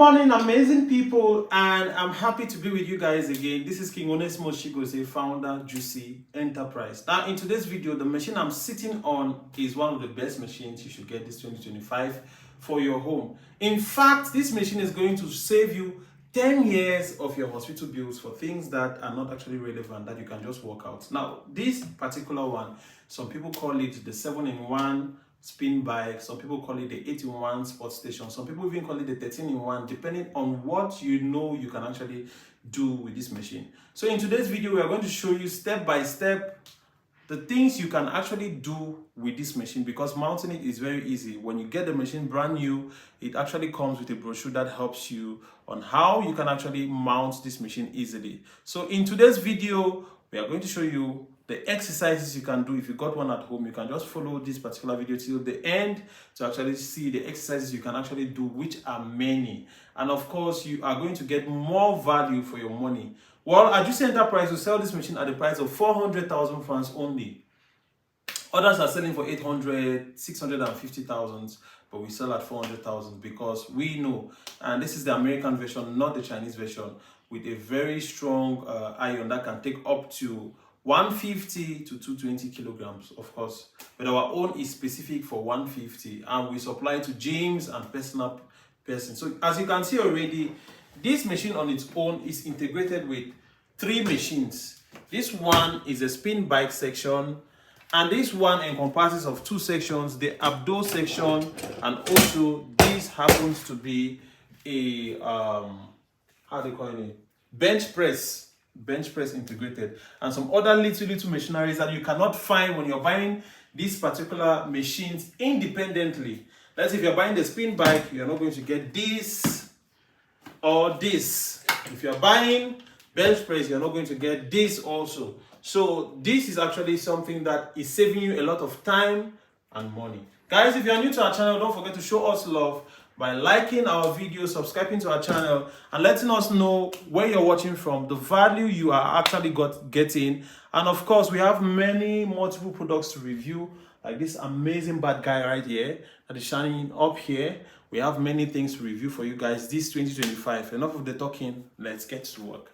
morning, amazing people, and I'm happy to be with you guys again. This is King Onesmo Shigose, founder, Juicy Enterprise. Now, in today's video, the machine I'm sitting on is one of the best machines you should get this 2025 for your home. In fact, this machine is going to save you 10 years of your hospital bills for things that are not actually relevant, that you can just work out. Now, this particular one, some people call it the 7-in-1 spin bike, some people call it the 8-in-1 sports station, some people even call it the 13-in-1, depending on what you know you can actually do with this machine. So in today's video, we are going to show you step by step the things you can actually do with this machine, because mounting it is very easy. When you get the machine brand new, it actually comes with a brochure that helps you on how you can actually mount this machine easily. So in today's video, we are going to show you the exercises you can do. If you got one at home, you can just follow this particular video till the end to actually see the exercises you can actually do, which are many. And of course, you are going to get more value for your money. Well, at Juicy Enterprise, we sell this machine at the price of 400,000 francs only. Others are selling for 800, 650,000, but we sell at 400,000 because we know, and this is the American version, not the Chinese version, with a very strong iron that can take up to 150 to 220 kilograms, of course, but our own is specific for 150, and we supply to gyms and personal person. So as you can see already, this machine on its own is integrated with 3 machines. This one is a spin bike section, and this one encompasses of 2 sections, the abdo section, and also this happens to be a how do you call it, bench press integrated, and some other little machineries that you cannot find when you're buying these particular machines independently. Let's say if you're buying the spin bike, you're not going to get this or this. If you're buying bench press, you're not going to get this also. So this is actually something that is saving you a lot of time and money. Guys, if you're new to our channel, don't forget to show us love by liking our videos, subscribing to our channel, and letting us know where you're watching from, the value you are actually getting. And of course, we have multiple products to review, like this amazing bad guy right here that is shining up here. We have many things to review for you guys this 2025. Enough of the talking, let's get to work.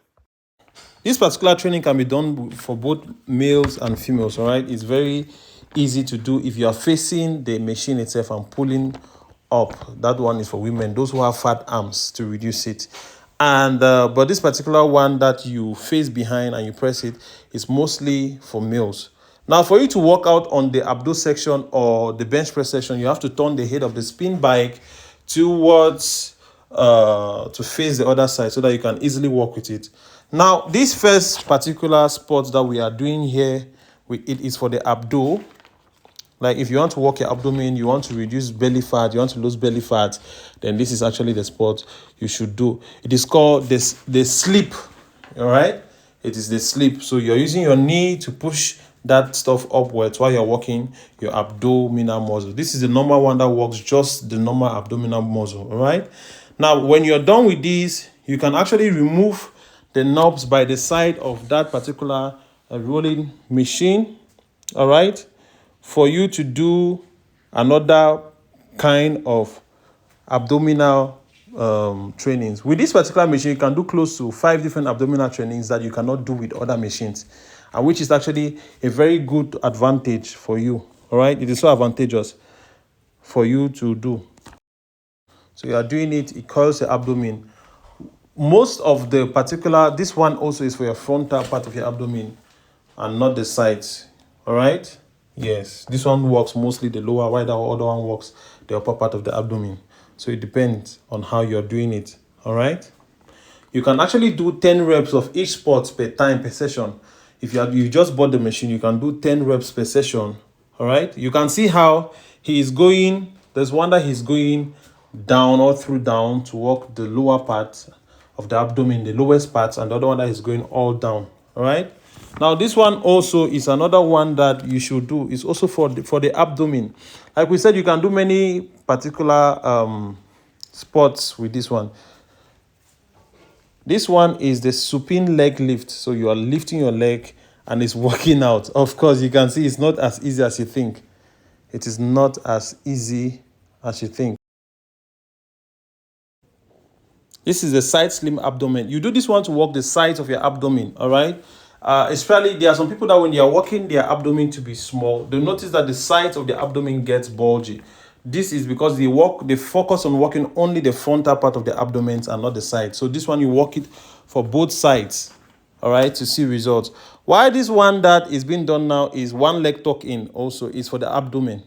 This particular training can be done for both males and females, all right? It's very easy to do if you are facing the machine itself and pulling up. That one is for women, those who have fat arms, to reduce it. And but this particular one that you face behind and you press it is mostly for males. Now, for you to work out on the abdo section or the bench press section, you have to turn the head of the spin bike towards to face the other side so that you can easily work with it. Now, this first particular spot that we are doing here, it is for the abdo. Like if you want to work your abdomen, you want to reduce belly fat, you want to lose belly fat, then this is actually the spot you should do. It is called the slip, all right? It is the slip. So you're using your knee to push that stuff upwards while you're working your abdominal muscle. This is the normal one that works just the normal abdominal muscle, all right? Now, when you're done with this, you can actually remove the knobs by the side of that particular rolling machine, all right? For you to do another kind of abdominal trainings. With this particular machine, you can do close to 5 different abdominal trainings that you cannot do with other machines, and which is actually a very good advantage for you, all right? It is so advantageous for you to do. So you are doing it, it curls the abdomen. Most of the particular, this one also is for your frontal part of your abdomen and not the sides, all right? Yes, this one works mostly the lower, while the other one works the upper part of the abdomen. So it depends on how you're doing it, all right? You can actually do 10 reps of each sport per time, per session. If you just bought the machine, you can do 10 reps per session, all right? You can see how he is going. There's one that he's going down or through down to work the lower part of the abdomen, the lowest parts, and the other one that is going all down, all right? Now, this one also is another one that you should do. It's also for the abdomen. Like we said, you can do many particular sports with this one. This one is the supine leg lift. So you are lifting your leg and it's working out. Of course, you can see it's not as easy as you think. It is not as easy as you think. This is the side slim abdomen. You do this one to work the sides of your abdomen, all right? Especially, there are some people that when they are working their abdomen to be small, they notice that the sides of the abdomen gets bulgy. This is because they focus on working only the frontal part of the abdomen and not the side. So this one, you work it for both sides, all right, to see results. Why this one that is being done now is one leg tuck in also is for the abdomen.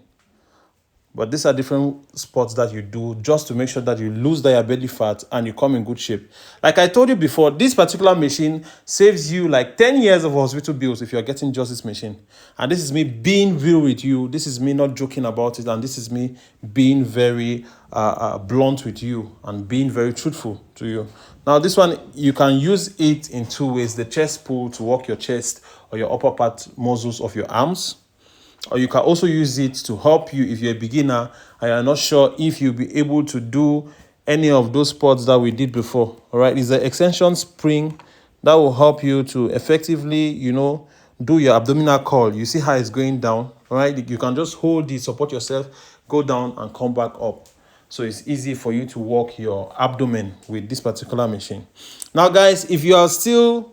But these are different sports that you do just to make sure that you lose that belly fat and you come in good shape. Like I told you before, this particular machine saves you like 10 years of hospital bills if you're getting just this machine. And this is me being real with you. This is me not joking about it. And this is me being very blunt with you and being very truthful to you. Now, this one, you can use it in two ways. The chest pull to work your chest or your upper part muscles of your arms. Or you can also use it to help you if you're a beginner and you're not sure if you'll be able to do any of those sports that we did before. All right, it's the extension spring that will help you to effectively, do your abdominal curl. You see how it's going down, all right? You can just hold it, support yourself, go down and come back up. So it's easy for you to work your abdomen with this particular machine. Now, guys, if you are still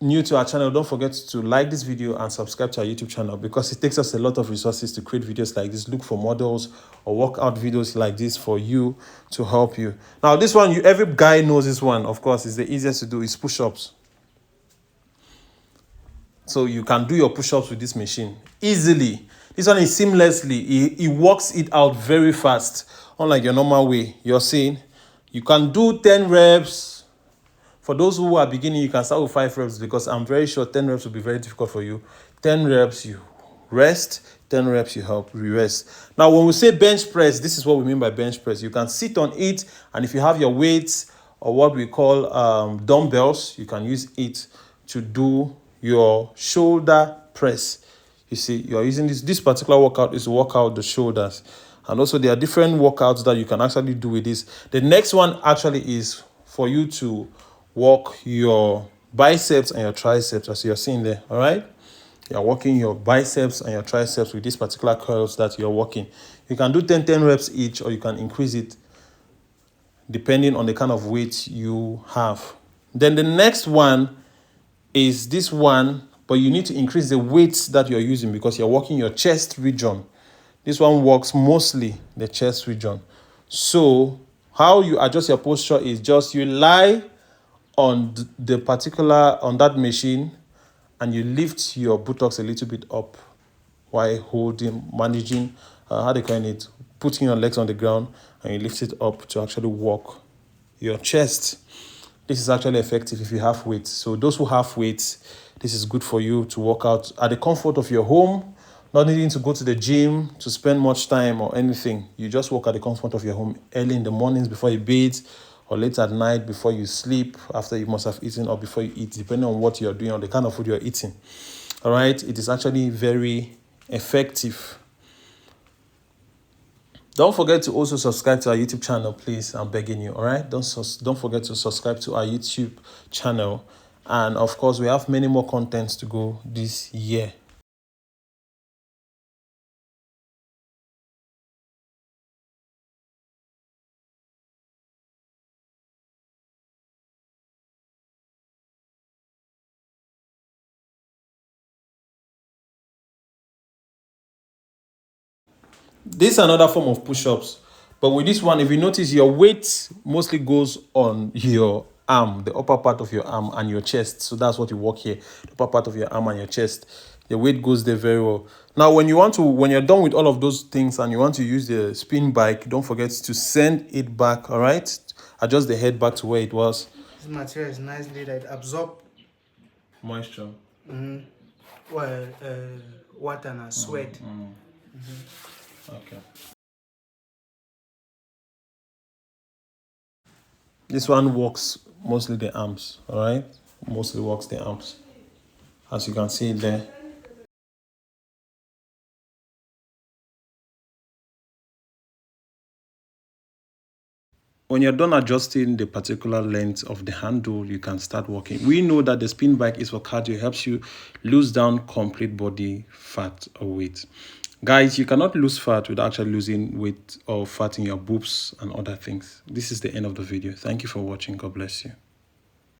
new to our channel, don't forget to like this video and subscribe to our YouTube channel because it takes us a lot of resources to create videos like this. Look for models or workout videos like this for you to help you. Now, this one, every guy knows this one. Of course, it's the easiest to do is push-ups. So you can do your push-ups with this machine easily. This one is seamlessly. It works it out very fast. Unlike your normal way, you're seeing, you can do 10 reps. For those who are beginning, you can start with 5 reps because I'm very sure 10 reps will be very difficult for you. 10 reps, you rest. 10 reps, you help rest. Now, when we say bench press, this is what we mean by bench press. You can sit on it, and if you have your weights or what we call dumbbells, you can use it to do your shoulder press. You see, you're using this particular workout is to work out the shoulders. And also, there are different workouts that you can actually do with this. The next one actually is for you to work your biceps and your triceps, as you're seeing there, all right? You're working your biceps and your triceps with these particular curls that you're working. You can do 10 reps each, or you can increase it depending on the kind of weight you have. Then the next one is this one, but you need to increase the weights that you're using because you're working your chest region. This one works mostly the chest region. So how you adjust your posture is just you lie on that machine and you lift your buttocks a little bit up while managing, putting your legs on the ground, and you lift it up to actually work your chest. This is actually effective if you have weights. So those who have weights, this is good for you to work out at the comfort of your home, not needing to go to the gym to spend much time or anything. You just work at the comfort of your home early in the mornings before you bathe, or late at night before you sleep, after you must have eaten, or before you eat, depending on what you're doing or the kind of food you're eating. All right, it is actually very effective. Don't forget to also subscribe to our YouTube channel, please. I'm begging you, all right? Don't forget to subscribe to our YouTube channel. And of course, we have many more contents to go this year. This is another form of push-ups, but with this one, if you notice, your weight mostly goes on your arm, the upper part of your arm and your chest. So that's what you work here, the upper part of your arm and your chest. The weight goes there very well. Now, when you're done with all of those things and you want to use the spin bike, don't forget to send it back, all right? Adjust the head back to where it was. This material is nicely that absorb Moisture. Well, water and sweat. Okay. This one works mostly the arms, all right? Mostly works the arms. As you can see there. when you're done adjusting the particular length of the handle, you can start walking. We know that the spin bike is for cardio. It helps you lose down complete body fat or weight. Guys, you cannot lose fat without actually losing weight or fat in your boobs and other things. This is the end of the video. Thank you for watching. God bless you.